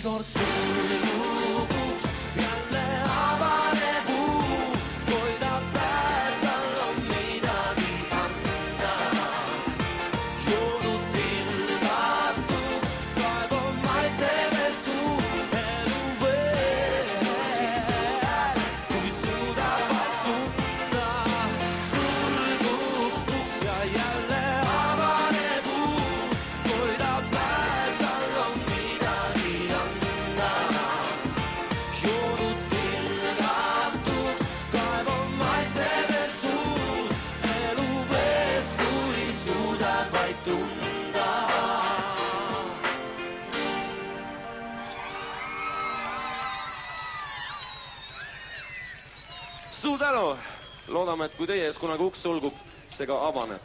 kord sulguks, jälle avaneb uus, koidab päev, tal on midagi anda. Joodud pilgatud, kaev on maitseves suus, elu võestab, kui suudab vaid tunda. Sulgub uks ja jälle avaneb uus, koidab päev, tal on midagi anda. Joodud pilgatuks, kaev on maitseves suus, elu vões, kui suudad vaid tunda. Suur tänu! Loodame, et kui teie ees kunagi uks sulgub, see ka avaneb.